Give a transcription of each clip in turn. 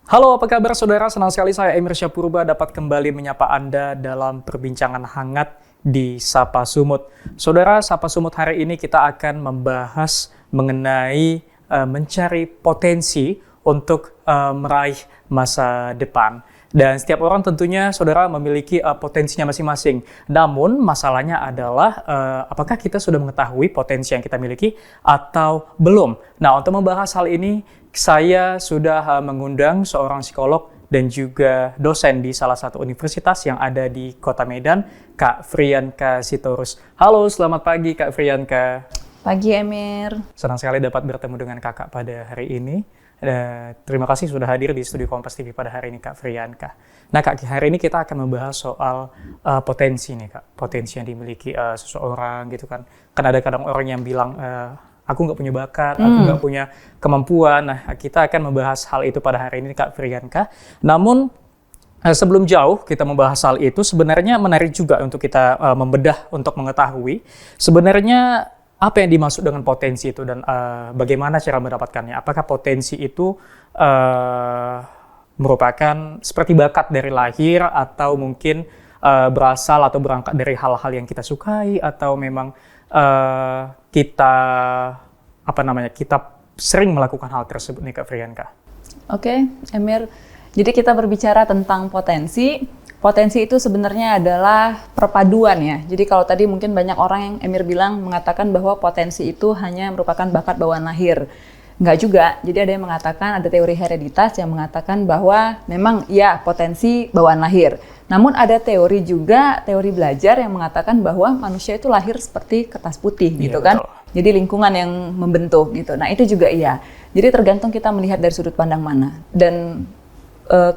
Halo, apa kabar saudara? Senang sekali saya Emir Syahpurba dapat kembali menyapa Anda dalam perbincangan hangat di Sapa Sumut. Saudara, Sapa Sumut hari ini kita akan membahas mengenai mencari potensi untuk meraih masa depan. Dan setiap orang tentunya saudara memiliki potensinya masing-masing. Namun masalahnya adalah apakah kita sudah mengetahui potensi yang kita miliki atau belum. Nah, untuk membahas hal ini saya sudah mengundang seorang psikolog dan juga dosen di salah satu universitas yang ada di Kota Medan, Kak Friyanka Sitorus. Halo, selamat pagi Kak Friyanka. Pagi Emir. Senang sekali dapat bertemu dengan Kakak pada hari ini. Terima kasih sudah hadir di studio Kompas TV pada hari ini Kak Friyanka. Nah Kak, hari ini kita akan membahas soal potensi nih Kak. Potensi yang dimiliki seseorang gitu kan. Kan ada kadang orang yang bilang, aku nggak punya bakat, aku nggak punya kemampuan. Nah kita akan membahas hal itu pada hari ini Kak Friyanka. Namun sebelum jauh kita membahas hal itu, sebenarnya menarik juga untuk kita membedah untuk mengetahui sebenarnya apa yang dimaksud dengan potensi itu dan bagaimana cara mendapatkannya? Apakah potensi itu merupakan seperti bakat dari lahir atau mungkin berasal atau berangkat dari hal-hal yang kita sukai atau memang kita sering melakukan hal tersebut nih Kak Friyanka? Oke, Emir. Jadi kita berbicara tentang potensi. Potensi itu sebenarnya adalah perpaduan ya. Jadi kalau tadi mungkin banyak orang yang Emir bilang mengatakan bahwa potensi itu hanya merupakan bakat bawaan lahir. Enggak juga. Jadi ada yang mengatakan, ada teori hereditas yang mengatakan bahwa memang ya potensi bawaan lahir. Namun ada teori juga, teori belajar yang mengatakan bahwa manusia itu lahir seperti kertas putih gitu kan. Betul. Jadi lingkungan yang membentuk gitu. Nah itu juga iya. Jadi tergantung kita melihat dari sudut pandang mana. Dan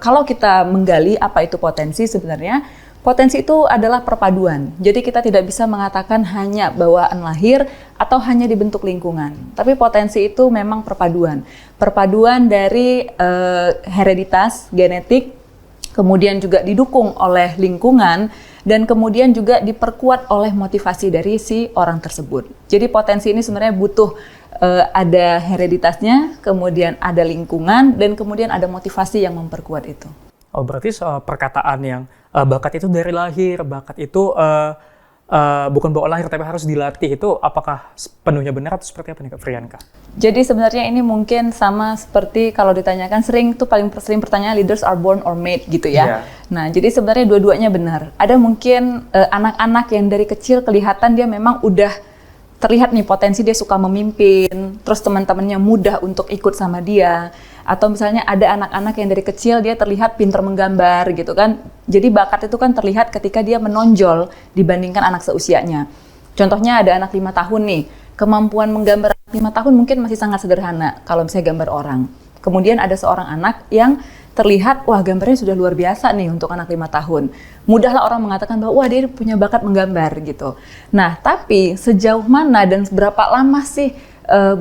kalau kita menggali apa itu potensi, sebenarnya potensi itu adalah perpaduan. Jadi kita tidak bisa mengatakan hanya bawaan lahir atau hanya dibentuk lingkungan. Tapi potensi itu memang perpaduan. Perpaduan dari hereditas, genetik, kemudian juga didukung oleh lingkungan, dan kemudian juga diperkuat oleh motivasi dari si orang tersebut. Jadi potensi ini sebenarnya butuh ada hereditasnya, kemudian ada lingkungan, dan kemudian ada motivasi yang memperkuat itu. Oh, berarti perkataan yang bakat itu dari lahir, bakat itu bukan bawaan lahir tapi harus dilatih, itu apakah penuhnya benar atau seperti apa nih Kak Friyanka? Jadi sebenarnya ini mungkin sama seperti kalau ditanyakan sering sering pertanyaan leaders are born or made gitu ya. Yeah. Nah, jadi sebenarnya dua-duanya benar. Ada mungkin anak-anak yang dari kecil kelihatan dia memang udah terlihat nih potensi dia suka memimpin, terus teman-temannya mudah untuk ikut sama dia. Atau misalnya ada anak-anak yang dari kecil dia terlihat pintar menggambar gitu kan. Jadi bakat itu kan terlihat ketika dia menonjol dibandingkan anak seusianya. Contohnya ada anak 5 tahun nih, kemampuan menggambar 5 tahun mungkin masih sangat sederhana kalau misalnya gambar orang. Kemudian ada seorang anak yang terlihat, wah gambarnya sudah luar biasa nih untuk anak 5 tahun. Mudahlah orang mengatakan bahwa wah dia punya bakat menggambar gitu. Nah tapi sejauh mana dan berapa lama sih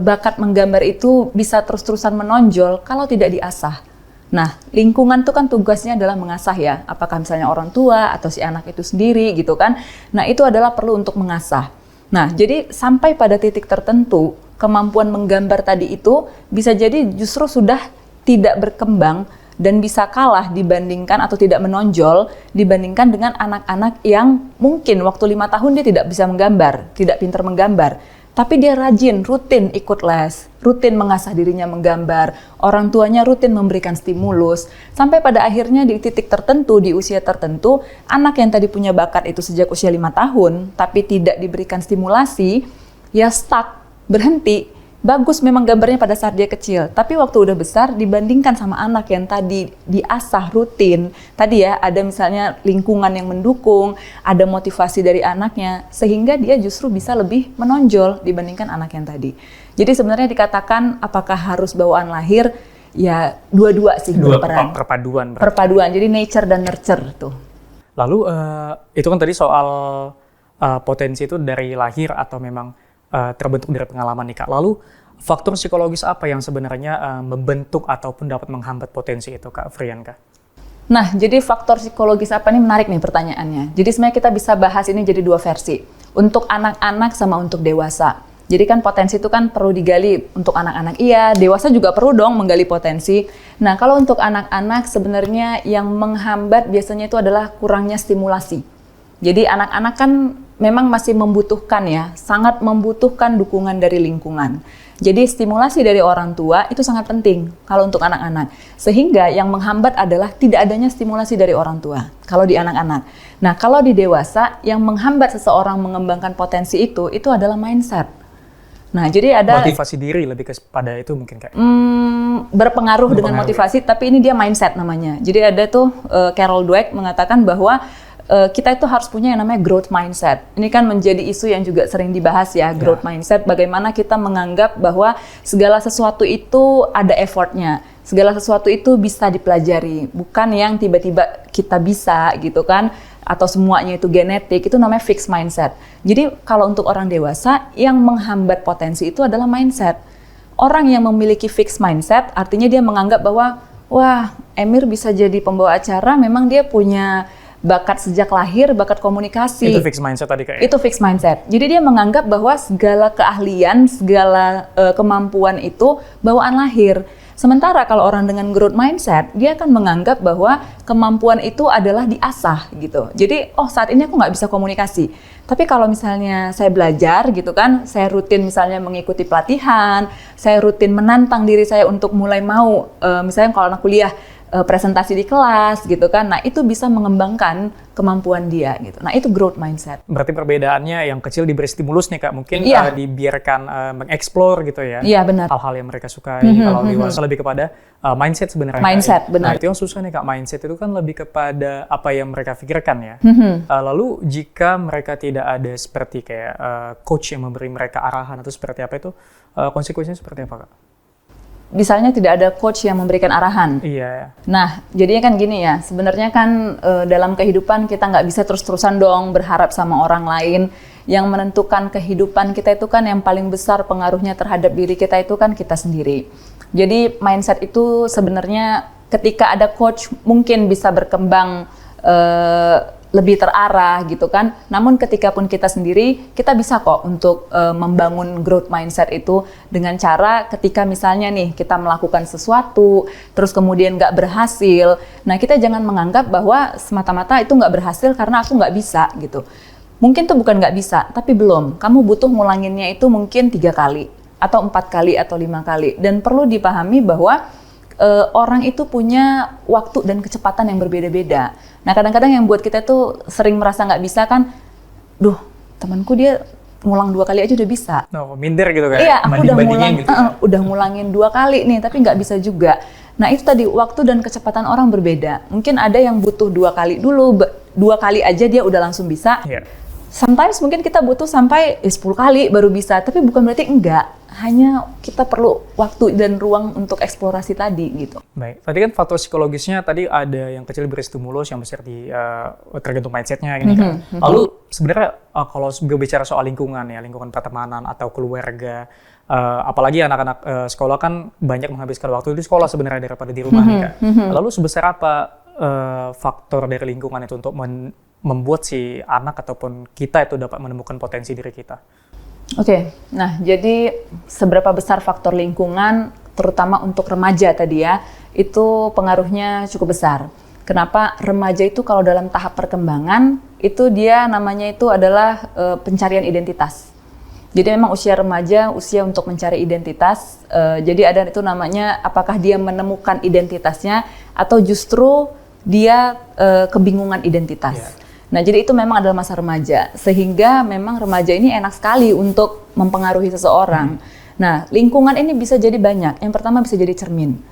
bakat menggambar itu bisa terus-terusan menonjol kalau tidak diasah? Nah lingkungan itu kan tugasnya adalah mengasah ya. Apakah misalnya orang tua atau si anak itu sendiri gitu kan. Nah itu adalah perlu untuk mengasah. Nah jadi sampai pada titik tertentu kemampuan menggambar tadi itu bisa jadi justru sudah tidak berkembang dan bisa kalah dibandingkan atau tidak menonjol dibandingkan dengan anak-anak yang mungkin waktu 5 tahun dia tidak bisa menggambar, tidak pintar menggambar. Tapi dia rajin, rutin ikut les, rutin mengasah dirinya menggambar, orang tuanya rutin memberikan stimulus. Sampai pada akhirnya di titik tertentu, di usia tertentu, anak yang tadi punya bakat itu sejak usia 5 tahun, tapi tidak diberikan stimulasi, ya stuck, berhenti. Bagus memang gambarnya pada saat dia kecil, tapi waktu udah besar dibandingkan sama anak yang tadi diasah rutin, tadi ya ada misalnya lingkungan yang mendukung, ada motivasi dari anaknya, sehingga dia justru bisa lebih menonjol dibandingkan anak yang tadi. Jadi sebenarnya dikatakan apakah harus bawaan lahir, ya dua-dua sih berperan. Perpaduan. Perpaduan, jadi nature dan nurture tuh. Lalu itu kan tadi soal potensi itu dari lahir atau memang terbentuk dari pengalaman nih Kak. Lalu faktor psikologis apa yang sebenarnya membentuk ataupun dapat menghambat potensi itu Kak Friyanka? Nah, jadi faktor psikologis apa nih menarik nih pertanyaannya. Jadi sebenarnya kita bisa bahas ini jadi dua versi. Untuk anak-anak sama untuk dewasa. Jadi kan potensi itu kan perlu digali untuk anak-anak. Iya, dewasa juga perlu dong menggali potensi. Nah, kalau untuk anak-anak sebenarnya yang menghambat biasanya itu adalah kurangnya stimulasi. Jadi anak-anak kan memang masih membutuhkan ya, sangat membutuhkan dukungan dari lingkungan. Jadi stimulasi dari orang tua itu sangat penting kalau untuk anak-anak. Sehingga yang menghambat adalah tidak adanya stimulasi dari orang tua kalau di anak-anak. Nah, kalau di dewasa yang menghambat seseorang mengembangkan potensi itu adalah mindset. Nah, jadi ada motivasi diri lebih kepada itu mungkin kayak. Berpengaruh dengan motivasi, tapi ini dia mindset namanya. Jadi ada tuh Carol Dweck mengatakan bahwa kita itu harus punya yang namanya growth mindset. Ini kan menjadi isu yang juga sering dibahas ya, growth mindset. Bagaimana kita menganggap bahwa segala sesuatu itu ada effortnya. Segala sesuatu itu bisa dipelajari. Bukan yang tiba-tiba kita bisa gitu kan. Atau semuanya itu genetik, itu namanya fixed mindset. Jadi kalau untuk orang dewasa, yang menghambat potensi itu adalah mindset. Orang yang memiliki fixed mindset, artinya dia menganggap bahwa, wah, Emir bisa jadi pembawa acara, memang dia punya bakat sejak lahir, bakat komunikasi. Itu fixed mindset tadi kayaknya. Itu fixed mindset. Jadi dia menganggap bahwa segala keahlian, segala kemampuan itu bawaan lahir. Sementara kalau orang dengan growth mindset, dia akan menganggap bahwa kemampuan itu adalah diasah gitu. Jadi, oh saat ini aku nggak bisa komunikasi. Tapi kalau misalnya saya belajar gitu kan, saya rutin misalnya mengikuti pelatihan, saya rutin menantang diri saya untuk mulai mau, misalnya kalau anak kuliah, presentasi di kelas gitu kan. Nah, itu bisa mengembangkan kemampuan dia gitu. Nah, itu growth mindset. Berarti perbedaannya yang kecil diberi stimulus nih Kak, mungkin dibiarkan mengeksplor gitu ya. Iya, benar. Hal-hal yang mereka sukai. Kalau dewasa lebih kepada mindset sebenarnya. Mindset, benar. Nah, itu yang susah nih Kak, mindset itu kan lebih kepada apa yang mereka pikirkan ya. Lalu jika mereka tidak ada seperti kayak coach yang memberi mereka arahan atau seperti apa itu, konsekuensinya seperti apa Kak? Misalnya tidak ada coach yang memberikan arahan. Iya. Nah, jadinya kan gini ya, sebenarnya kan dalam kehidupan kita nggak bisa terus-terusan dong berharap sama orang lain. Yang menentukan kehidupan kita itu kan yang paling besar pengaruhnya terhadap diri kita itu kan kita sendiri. Jadi mindset itu sebenarnya ketika ada coach mungkin bisa berkembang lebih terarah gitu kan. Namun ketika pun kita sendiri, kita bisa kok untuk membangun growth mindset itu dengan cara ketika misalnya nih kita melakukan sesuatu, terus kemudian nggak berhasil. Nah, kita jangan menganggap bahwa semata-mata itu nggak berhasil karena aku nggak bisa gitu. Mungkin tuh bukan nggak bisa, tapi belum. Kamu butuh ngulanginnya itu mungkin 3 kali, atau 4 kali, atau 5 kali. Dan perlu dipahami bahwa orang itu punya waktu dan kecepatan yang berbeda-beda. Nah, kadang-kadang yang buat kita tuh sering merasa nggak bisa kan, duh, temanku dia ngulang 2 kali aja udah bisa. No, minder gitu kan? Iya, aku udah ngulangin 2 kali nih, tapi nggak bisa juga. Nah, itu tadi waktu dan kecepatan orang berbeda. Mungkin ada yang butuh 2 kali dulu, 2 kali aja dia udah langsung bisa. Yeah. Sometimes mungkin kita butuh sampai 10 kali baru bisa, tapi bukan berarti enggak. Hanya kita perlu waktu dan ruang untuk eksplorasi tadi gitu. Baik, tadi kan faktor psikologisnya tadi ada yang kecil beri stimulus, yang besar tergantung mindsetnya ini kan. Lalu sebenarnya kalau berbicara soal lingkungan ya, lingkungan pertemanan atau keluarga, apalagi anak-anak sekolah kan banyak menghabiskan waktu di sekolah sebenarnya daripada di rumah nih Kak. Lalu sebesar apa faktor dari lingkungan itu untuk membuat si anak ataupun kita itu dapat menemukan potensi diri kita? Oke, nah jadi seberapa besar faktor lingkungan, terutama untuk remaja tadi ya, itu pengaruhnya cukup besar. Kenapa? Remaja itu kalau dalam tahap perkembangan, itu dia namanya itu adalah pencarian identitas. Jadi memang usia remaja, usia untuk mencari identitas, jadi ada itu namanya apakah dia menemukan identitasnya atau justru dia kebingungan identitas. Yeah. Nah, jadi itu memang adalah masa remaja, sehingga memang remaja ini enak sekali untuk mempengaruhi seseorang. Nah, lingkungan ini bisa jadi banyak. Yang pertama bisa jadi cermin.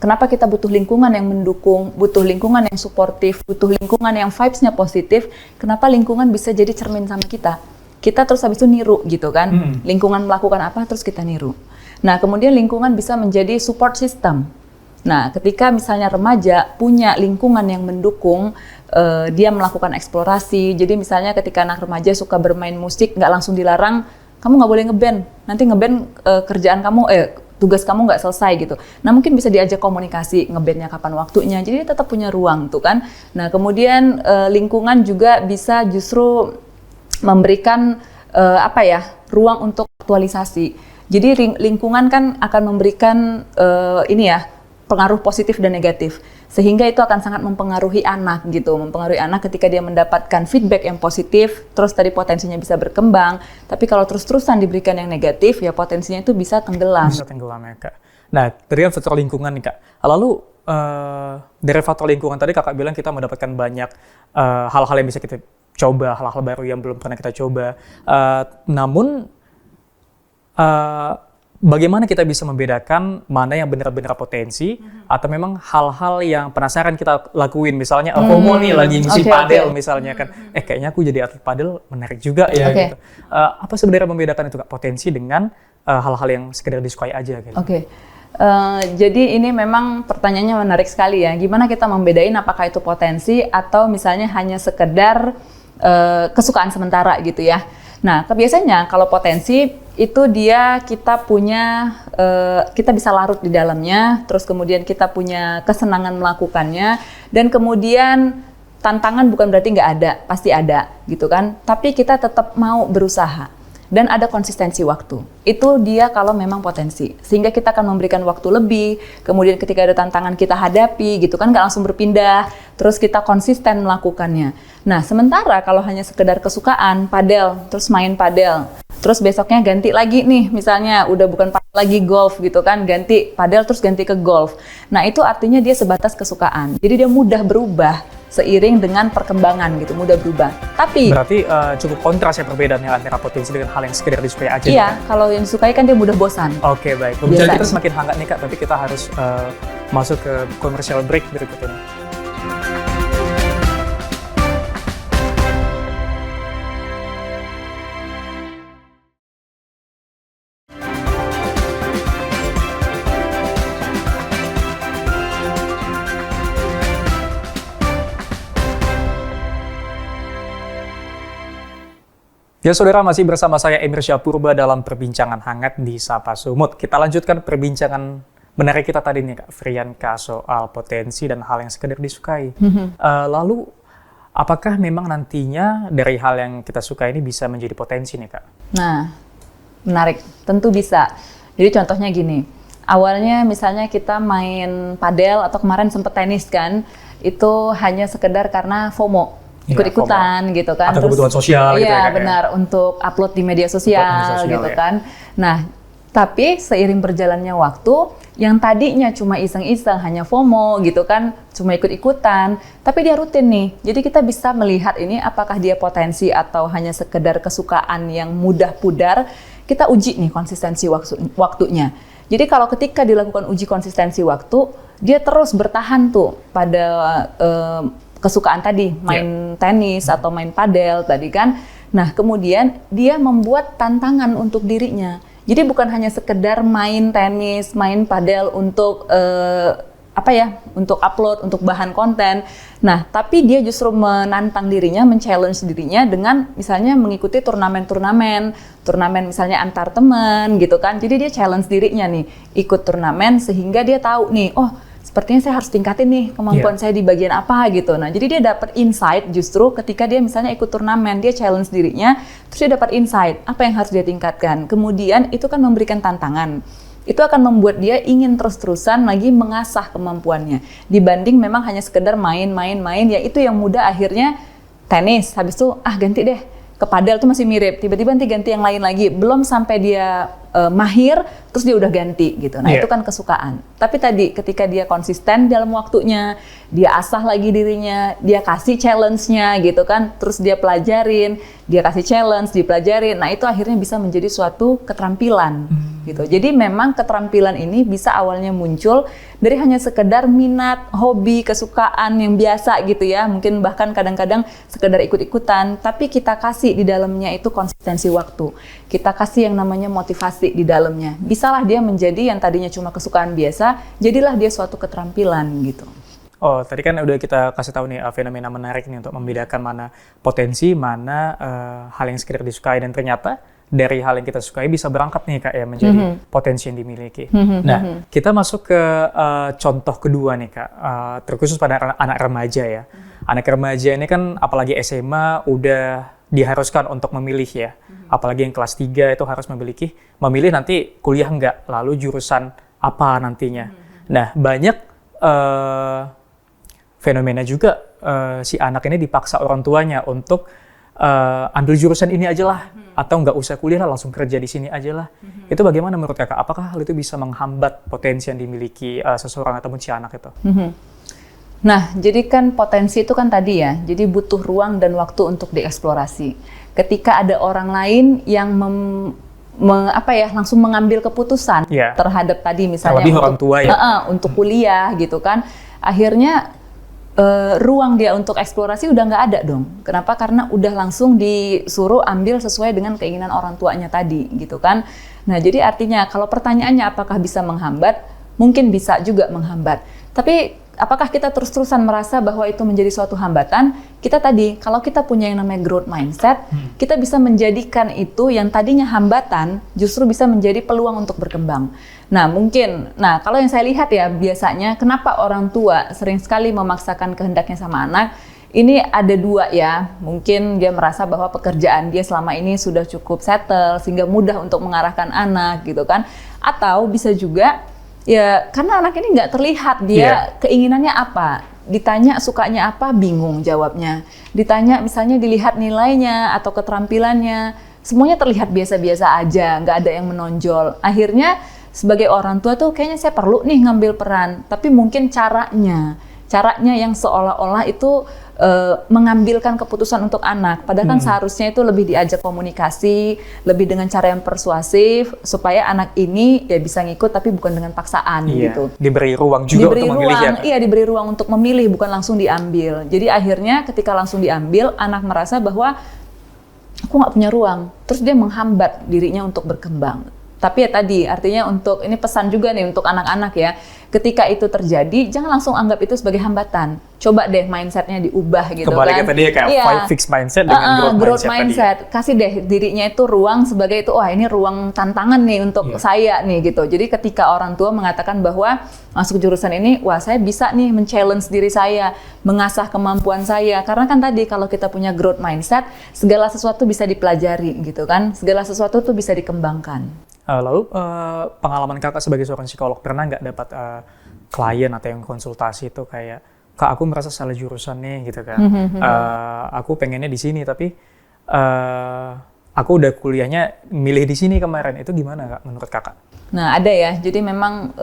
Kenapa kita butuh lingkungan yang mendukung, butuh lingkungan yang suportif, butuh lingkungan yang vibes-nya positif? Kenapa lingkungan bisa jadi cermin sama kita? Kita terus habis itu niru gitu kan. Lingkungan melakukan apa, terus kita niru. Nah, kemudian lingkungan bisa menjadi support system. Nah, ketika misalnya remaja punya lingkungan yang mendukung, dia melakukan eksplorasi. Jadi misalnya ketika anak remaja suka bermain musik, nggak langsung dilarang, kamu nggak boleh ngeband. Nanti ngeband kerjaan kamu, tugas kamu nggak selesai gitu. Nah, mungkin bisa diajak komunikasi, ngebandnya kapan waktunya. Jadi dia tetap punya ruang tuh kan. Nah, kemudian lingkungan juga bisa justru memberikan ruang untuk aktualisasi. Jadi lingkungan kan akan memberikan pengaruh positif dan negatif, sehingga itu akan sangat mempengaruhi anak gitu, mempengaruhi anak ketika dia mendapatkan feedback yang positif, terus tadi potensinya bisa berkembang. Tapi kalau terus-terusan diberikan yang negatif, ya potensinya itu bisa tenggelam. Bisa tenggelam ya Kak. Nah, dari kan faktor lingkungan nih Kak. Lalu dari faktor lingkungan tadi Kakak bilang kita mendapatkan banyak hal-hal yang bisa kita coba, hal-hal baru yang belum pernah kita coba. Namun bagaimana kita bisa membedakan mana yang benar-benar potensi atau memang hal-hal yang penasaran kita lakuin, misalnya FOMO nih lagi ngisi padel misalnya kan, kayaknya aku jadi atlet padel menarik juga ya gitu. Apa sebenarnya membedakan itu Kak, potensi dengan hal-hal yang sekedar disukai aja gitu? Jadi ini memang pertanyaannya menarik sekali ya. Gimana kita membedain apakah itu potensi atau misalnya hanya sekedar kesukaan sementara gitu ya. Nah, biasanya kalau potensi itu kita bisa larut di dalamnya, terus kemudian kita punya kesenangan melakukannya, dan kemudian tantangan bukan berarti nggak ada, pasti ada gitu kan. Tapi kita tetap mau berusaha. Dan ada konsistensi waktu. Itu dia kalau memang potensi. Sehingga kita akan memberikan waktu lebih, kemudian ketika ada tantangan kita hadapi gitu kan, nggak langsung berpindah, terus kita konsisten melakukannya. Nah, sementara kalau hanya sekedar kesukaan, padel, terus main padel, terus besoknya ganti lagi nih, misalnya udah bukan padel lagi golf gitu kan, ganti padel terus ganti ke golf. Nah, itu artinya dia sebatas kesukaan. Jadi dia mudah berubah seiring dengan perkembangan gitu, mudah berubah. Tapi berarti cukup kontras ya perbedaannya antara potensi dengan hal yang sekedar disukai aja. Iya, kalau yang disukai kan dia mudah bosan. Oke, baik. Pembicaraan kita semakin hangat nih Kak, tapi kita harus masuk ke commercial break berikut ini. Ya saudara, masih bersama saya Emir Syahpurba dalam perbincangan hangat di Sapa Sumut. Kita lanjutkan perbincangan menarik kita tadi nih Kak Frianka soal potensi dan hal yang sekedar disukai. Lalu apakah memang nantinya dari hal yang kita suka ini bisa menjadi potensi nih Kak? Nah, menarik. Tentu bisa. Jadi contohnya gini, awalnya misalnya kita main padel atau kemarin sempet tenis kan, itu hanya sekedar karena FOMO. Ikut-ikutan gitu kan. Atau kebutuhan sosial gitu ya. Iya benar, untuk upload di media sosial gitu ya. Kan. Nah, tapi seiring berjalannya waktu, yang tadinya cuma iseng-iseng, hanya FOMO gitu kan, cuma ikut-ikutan, tapi dia rutin nih. Jadi kita bisa melihat ini apakah dia potensi atau hanya sekedar kesukaan yang mudah pudar, kita uji nih konsistensi waktunya. Jadi kalau ketika dilakukan uji konsistensi waktu, dia terus bertahan tuh pada kesukaan tadi, main tenis atau main padel tadi kan. Nah, kemudian dia membuat tantangan untuk dirinya. Jadi bukan hanya sekedar main tenis, main padel untuk untuk upload, untuk bahan konten. Nah, tapi dia justru menantang dirinya, men-challenge dirinya dengan misalnya mengikuti turnamen misalnya antar teman gitu kan. Jadi dia challenge dirinya nih, ikut turnamen sehingga dia tahu nih, oh sepertinya saya harus tingkatin nih kemampuan saya di bagian apa gitu. Nah, jadi dia dapat insight justru ketika dia misalnya ikut turnamen, dia challenge dirinya, terus dia dapat insight apa yang harus dia tingkatkan. Kemudian itu kan memberikan tantangan. Itu akan membuat dia ingin terus-terusan lagi mengasah kemampuannya. Dibanding memang hanya sekedar main, ya itu yang mudah akhirnya tenis, habis itu ganti deh ke padel tuh masih mirip, tiba-tiba nanti ganti yang lain lagi, belum sampai dia mahir, terus dia udah ganti gitu. Nah itu kan kesukaan. Tapi tadi ketika dia konsisten dalam waktunya, dia asah lagi dirinya, dia kasih challenge-nya gitu kan, terus dia pelajarin, dia kasih challenge, dipelajarin. Nah itu akhirnya bisa menjadi suatu keterampilan gitu. Jadi memang keterampilan ini bisa awalnya muncul dari hanya sekedar minat, hobi, kesukaan yang biasa gitu ya. Mungkin bahkan kadang-kadang sekedar ikut-ikutan, tapi kita kasih di dalamnya itu konsistensi waktu. Kita kasih yang namanya motivasi di dalamnya. Bisalah dia menjadi yang tadinya cuma kesukaan biasa, jadilah dia suatu keterampilan gitu. Oh, tadi kan udah kita kasih tahu nih fenomena menarik nih untuk membedakan mana potensi, mana hal yang sekedar disukai, dan ternyata dari hal yang kita sukai bisa berangkat nih Kak ya menjadi potensi yang dimiliki. Nah, kita masuk ke contoh kedua nih Kak, terkhusus pada anak remaja ya. Anak remaja ini kan apalagi SMA udah diharuskan untuk memilih ya. Apalagi yang kelas 3 itu harus memilih nanti kuliah nggak, lalu jurusan apa nantinya. Nah, banyak fenomena juga si anak ini dipaksa orang tuanya untuk ambil jurusan ini aja lah, atau nggak usah kuliah lah, langsung kerja di sini aja lah. Itu bagaimana menurut kakak? Apakah hal itu bisa menghambat potensi yang dimiliki seseorang ataupun si anak itu? Nah, jadi kan potensi itu kan tadi ya, jadi butuh ruang dan waktu untuk dieksplorasi. Ketika ada orang lain yang langsung mengambil keputusan terhadap tadi misalnya lebih orang tua ya, untuk kuliah gitu kan, akhirnya ruang dia untuk eksplorasi udah nggak ada dong. Kenapa? Karena udah langsung disuruh ambil sesuai dengan keinginan orang tuanya tadi gitu kan. Nah, jadi artinya kalau pertanyaannya apakah bisa menghambat? Mungkin bisa juga menghambat. Tapi apakah kita terus-terusan merasa bahwa itu menjadi suatu hambatan? Kita tadi, kalau kita punya yang namanya growth mindset, kita bisa menjadikan itu yang tadinya hambatan justru bisa menjadi peluang untuk berkembang. Nah, kalau yang saya lihat ya biasanya kenapa orang tua sering sekali memaksakan kehendaknya sama anak, ini ada dua ya. Mungkin dia merasa bahwa pekerjaan dia selama ini sudah cukup settle sehingga mudah untuk mengarahkan anak gitu kan. Atau bisa juga ya karena anak ini nggak terlihat dia keinginannya apa. Ditanya sukanya apa, bingung jawabnya. Ditanya misalnya dilihat nilainya atau keterampilannya, semuanya terlihat biasa-biasa aja, nggak ada yang menonjol. Akhirnya sebagai orang tua tuh kayaknya saya perlu nih ngambil peran, tapi mungkin caranya yang seolah-olah itu mengambilkan keputusan untuk anak. Padahal kan seharusnya itu lebih diajak komunikasi, lebih dengan cara yang persuasif, supaya anak ini ya bisa ngikut tapi bukan dengan paksaan gitu. Diberi ruang juga untuk memilih ya? Iya, diberi ruang untuk memilih, bukan langsung diambil. Jadi akhirnya ketika langsung diambil, anak merasa bahwa aku nggak punya ruang. Terus dia menghambat dirinya untuk berkembang. Tapi ya tadi, artinya ini pesan juga nih untuk anak-anak ya. Ketika itu terjadi, jangan langsung anggap itu sebagai hambatan. Coba deh mindset-nya diubah gitu. Kembali kan. Ke tadi kayak fixed mindset dengan growth mindset. Kasih deh dirinya itu ruang sebagai itu, ini ruang tantangan nih untuk saya nih gitu. Jadi ketika orang tua mengatakan bahwa masuk jurusan ini, saya bisa nih men-challenge diri saya, mengasah kemampuan saya. Karena kan tadi kalau kita punya growth mindset, segala sesuatu bisa dipelajari gitu kan. Segala sesuatu tuh bisa dikembangkan. Lalu pengalaman kakak sebagai seorang psikolog, pernah nggak dapat klien atau yang konsultasi itu kayak, Kak aku merasa salah jurusan nih gitu kan, aku pengennya di sini tapi aku udah kuliahnya milih di sini kemarin, itu gimana Kak menurut kakak? Nah ada ya, jadi memang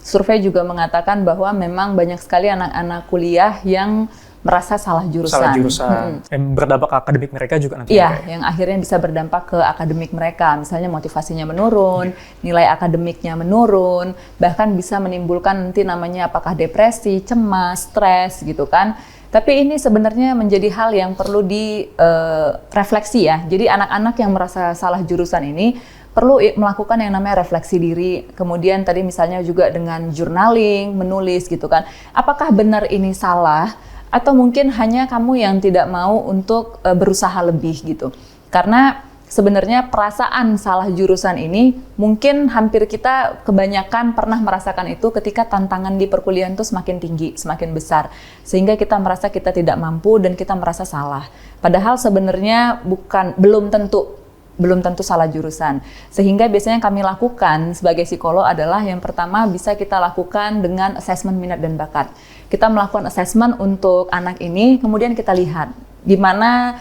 survei juga mengatakan bahwa memang banyak sekali anak-anak kuliah yang merasa salah jurusan. Yang berdampak ke akademik mereka juga nanti. Iya, yang akhirnya bisa berdampak ke akademik mereka. Misalnya motivasinya menurun, nilai akademiknya menurun, bahkan bisa menimbulkan nanti namanya apakah depresi, cemas, stres gitu kan. Tapi ini sebenarnya menjadi hal yang perlu direfleksi ya. Jadi anak-anak yang merasa salah jurusan ini perlu melakukan yang namanya refleksi diri. Kemudian tadi misalnya juga dengan journaling, menulis gitu kan. Apakah benar ini salah? Atau mungkin hanya kamu yang tidak mau untuk berusaha lebih gitu. Karena sebenarnya perasaan salah jurusan ini mungkin hampir kita kebanyakan pernah merasakan itu ketika tantangan di perkuliahan itu semakin tinggi, semakin besar. Sehingga kita merasa kita tidak mampu dan kita merasa salah. Padahal sebenarnya belum tentu salah jurusan. Sehingga biasanya yang kami lakukan sebagai psikolog adalah yang pertama bisa kita lakukan dengan assessment minat dan bakat. Kita melakukan assessment untuk anak ini, kemudian kita lihat di mana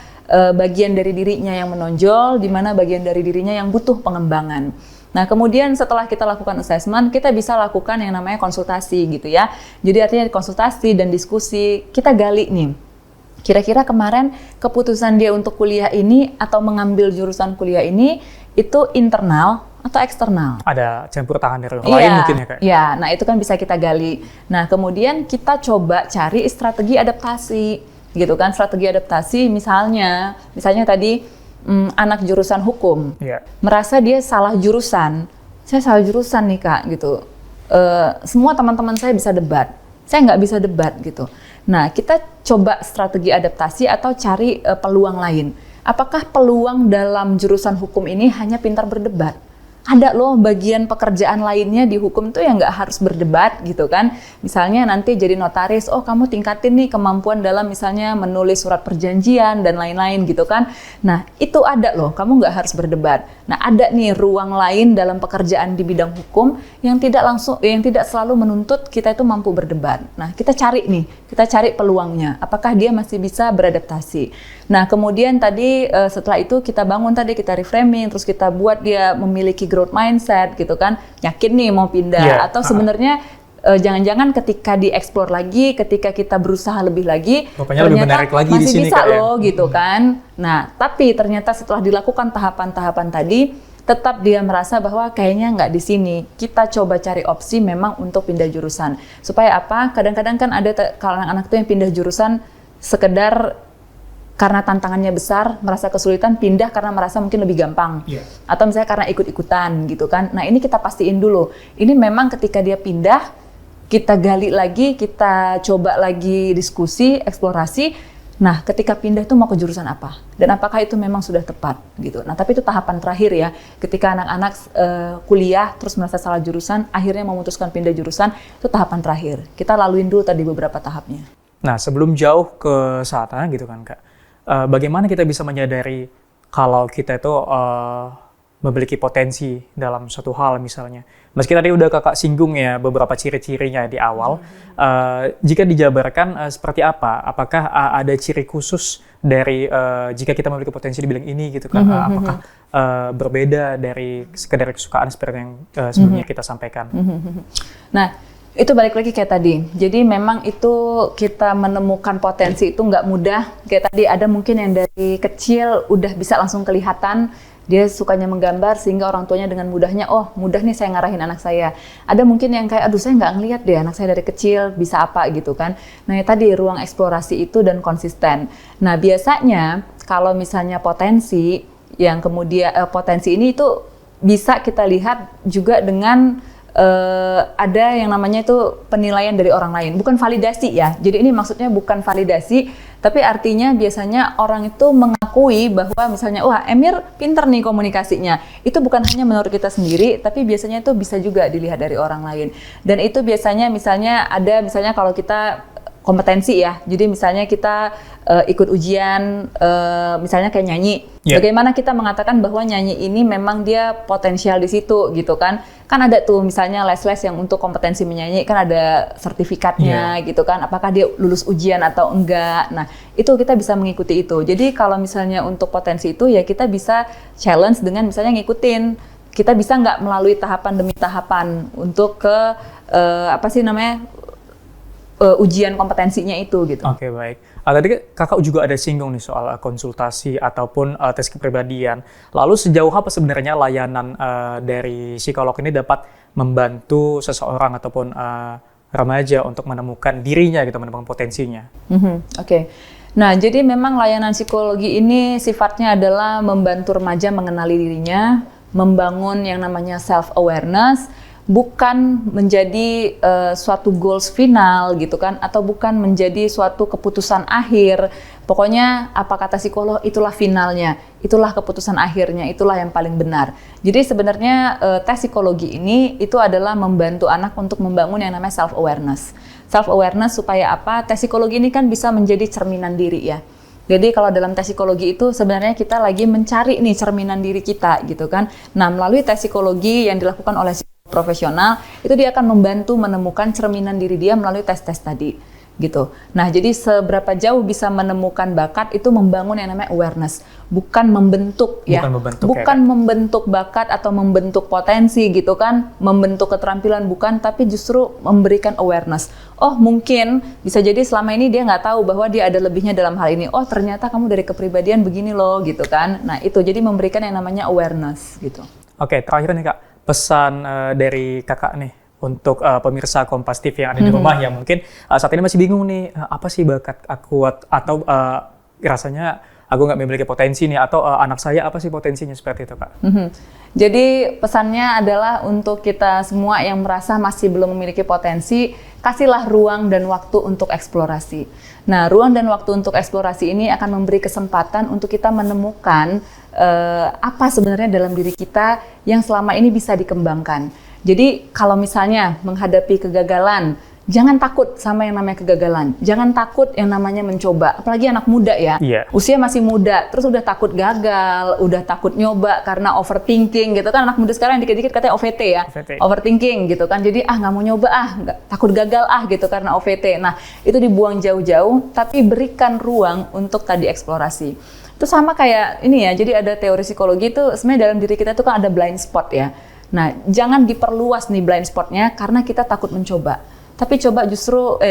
bagian dari dirinya yang menonjol, di mana bagian dari dirinya yang butuh pengembangan. Nah, kemudian setelah kita lakukan assessment, kita bisa lakukan yang namanya konsultasi gitu ya. Jadi artinya konsultasi dan diskusi, kita gali nih. Kira-kira kemarin keputusan dia untuk kuliah ini atau mengambil jurusan kuliah ini itu internal atau eksternal? Ada campur tangan dari orang lain mungkin ya Kak? Iya, nah itu kan bisa kita gali. Nah kemudian kita coba cari strategi adaptasi gitu kan. Strategi adaptasi misalnya tadi anak jurusan hukum merasa dia salah jurusan. Saya salah jurusan nih Kak gitu. Semua teman-teman saya bisa debat, saya nggak bisa debat gitu. Nah, kita coba strategi adaptasi atau cari peluang lain. Apakah peluang dalam jurusan hukum ini hanya pintar berdebat? ada loh bagian pekerjaan lainnya di hukum tuh yang nggak harus berdebat gitu kan. Misalnya nanti jadi notaris, oh kamu tingkatin nih kemampuan dalam misalnya menulis surat perjanjian dan lain-lain gitu kan. Nah itu ada loh, kamu nggak harus berdebat. Nah ada nih ruang lain dalam pekerjaan di bidang hukum yang tidak selalu menuntut kita itu mampu berdebat. Nah kita cari peluangnya, apakah dia masih bisa beradaptasi. Nah kemudian tadi setelah itu kita bangun tadi, kita reframing, terus kita buat dia memiliki growth mindset gitu kan, yakin nih mau pindah, atau sebenarnya jangan-jangan ketika dieksplor lagi, ketika kita berusaha lebih lagi, pokoknya lebih menarik lagi masih di sini bisa loh gitu kan. Nah tapi ternyata setelah dilakukan tahapan-tahapan tadi, tetap dia merasa bahwa kayaknya nggak di sini. Kita coba cari opsi memang untuk pindah jurusan. Supaya apa? Kadang-kadang kan ada kalau anak-anak tuh yang pindah jurusan sekedar karena tantangannya besar, merasa kesulitan, pindah karena merasa mungkin lebih gampang. Atau misalnya karena ikut-ikutan gitu kan. Nah ini kita pastiin dulu. Ini memang ketika dia pindah, kita gali lagi, kita coba lagi diskusi, eksplorasi. Nah ketika pindah itu mau ke jurusan apa? Dan apakah itu memang sudah tepat gitu. Nah tapi itu tahapan terakhir ya. Ketika anak-anak kuliah terus merasa salah jurusan, akhirnya memutuskan pindah jurusan, itu tahapan terakhir. Kita laluin dulu tadi beberapa tahapnya. Nah sebelum jauh ke sana gitu kan Kak, bagaimana kita bisa menyadari kalau kita itu memiliki potensi dalam suatu hal misalnya. Meski tadi udah Kakak singgung ya beberapa ciri-cirinya di awal, jika dijabarkan seperti apa? Apakah ada ciri khusus dari jika kita memiliki potensi di bidang ini gitu kan? Apakah berbeda dari sekedar kesukaan seperti yang sebelumnya kita sampaikan? Nah itu balik lagi kayak tadi. Jadi memang itu kita menemukan potensi itu nggak mudah. Kayak tadi ada mungkin yang dari kecil udah bisa langsung kelihatan dia sukanya menggambar sehingga orang tuanya dengan mudahnya, oh mudah nih saya ngarahin anak saya. Ada mungkin yang kayak, aduh saya nggak ngelihat deh anak saya dari kecil bisa apa gitu kan. Nah ya tadi ruang eksplorasi itu dan konsisten. Nah biasanya kalau misalnya potensi yang kemudian potensi ini itu bisa kita lihat juga dengan ada yang namanya itu penilaian dari orang lain, bukan validasi ya. Jadi ini maksudnya bukan validasi, tapi artinya biasanya orang itu mengakui bahwa misalnya, wah Emir pinter nih komunikasinya. Itu bukan hanya menurut kita sendiri, tapi biasanya itu bisa juga dilihat dari orang lain. Dan itu biasanya misalnya kalau kita kompetensi ya, jadi misalnya kita ikut ujian, misalnya kayak nyanyi. Bagaimana kita mengatakan bahwa nyanyi ini memang dia potensial di situ gitu kan? Kan ada tuh misalnya les-les yang untuk kompetensi menyanyi kan ada sertifikatnya gitu kan? Apakah dia lulus ujian atau enggak? Nah itu kita bisa mengikuti itu. Jadi kalau misalnya untuk potensi itu ya kita bisa challenge dengan misalnya ngikutin. Kita bisa nggak melalui tahapan demi tahapan untuk ke ujian kompetensinya itu gitu. Oke, baik. Tadi Kakak juga ada singgung nih soal konsultasi ataupun tes kepribadian. Lalu sejauh apa sebenarnya layanan dari psikolog ini dapat membantu seseorang ataupun remaja untuk menemukan dirinya gitu, menemukan potensinya? Oke. Nah, jadi memang layanan psikologi ini sifatnya adalah membantu remaja mengenali dirinya, membangun yang namanya self-awareness, bukan menjadi suatu goals final gitu kan, atau bukan menjadi suatu keputusan akhir. Pokoknya apa kata psikolog itulah finalnya, itulah keputusan akhirnya, itulah yang paling benar. Jadi sebenarnya tes psikologi ini itu adalah membantu anak untuk membangun yang namanya self-awareness. Self-awareness supaya apa? Tes psikologi ini kan bisa menjadi cerminan diri ya. Jadi kalau dalam tes psikologi itu sebenarnya kita lagi mencari nih cerminan diri kita gitu kan. Nah melalui tes psikologi yang dilakukan oleh profesional, itu dia akan membantu menemukan cerminan diri dia melalui tes-tes tadi, gitu. Nah, jadi seberapa jauh bisa menemukan bakat itu membangun yang namanya awareness, bukan membentuk ya, bukan membentuk bakat atau membentuk potensi gitu kan, membentuk keterampilan bukan, tapi justru memberikan awareness. Oh mungkin bisa jadi selama ini dia nggak tahu bahwa dia ada lebihnya dalam hal ini. Oh ternyata kamu dari kepribadian begini loh, gitu kan. Nah itu jadi memberikan yang namanya awareness, gitu. Oke, terakhir nih Kak. Pesan dari Kakak nih untuk pemirsa Kompas TV yang ada di rumah yang mungkin saat ini masih bingung nih, apa sih bakat aku atau rasanya aku nggak memiliki potensi nih, atau anak saya apa sih potensinya, seperti itu Kak? Jadi pesannya adalah untuk kita semua yang merasa masih belum memiliki potensi, kasihlah ruang dan waktu untuk eksplorasi. Nah, ruang dan waktu untuk eksplorasi ini akan memberi kesempatan untuk kita menemukan apa sebenarnya dalam diri kita yang selama ini bisa dikembangkan. Jadi kalau misalnya menghadapi kegagalan, jangan takut sama yang namanya kegagalan. Jangan takut yang namanya mencoba. Apalagi anak muda ya. Iya. Usia masih muda, terus udah takut gagal, udah takut nyoba karena overthinking gitu kan. Anak muda sekarang yang dikit-dikit katanya OVT ya. OVT. Overthinking gitu kan. Jadi nggak mau nyoba takut gagal gitu karena OVT. Nah, itu dibuang jauh-jauh, tapi berikan ruang untuk tadi eksplorasi. Itu sama kayak ini ya. Jadi ada teori psikologi itu sebenarnya dalam diri kita itu kan ada blind spot ya. Nah, jangan diperluas nih blind spotnya karena kita takut mencoba. Tapi coba justru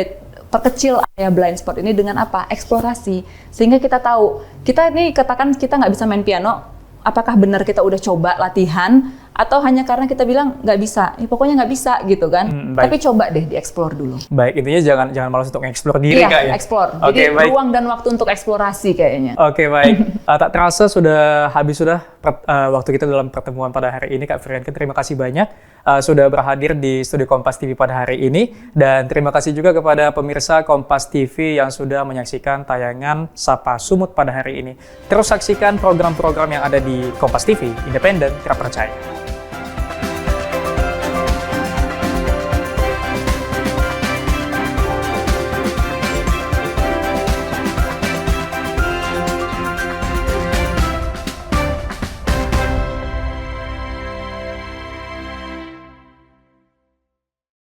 perkecil area blind spot ini dengan apa? Eksplorasi. Sehingga kita tahu, kita nih katakan kita nggak bisa main piano, apakah benar kita udah coba latihan, atau hanya karena kita bilang nggak bisa, pokoknya nggak bisa gitu kan. Tapi coba deh dieksplor dulu. Baik, intinya jangan malas untuk mengeksplor diri Kak ya? Explore. Oke, Jadi baik. ruang dan waktu untuk eksplorasi kayaknya. Oke, baik. Tak terasa sudah habis waktu kita dalam pertemuan pada hari ini, Kak Frianke. Terima kasih banyak sudah berhadir di Studio Kompas TV pada hari ini. Dan terima kasih juga kepada pemirsa Kompas TV yang sudah menyaksikan tayangan Sapa Sumut pada hari ini. Terus saksikan program-program yang ada di Kompas TV, independen, terpercaya.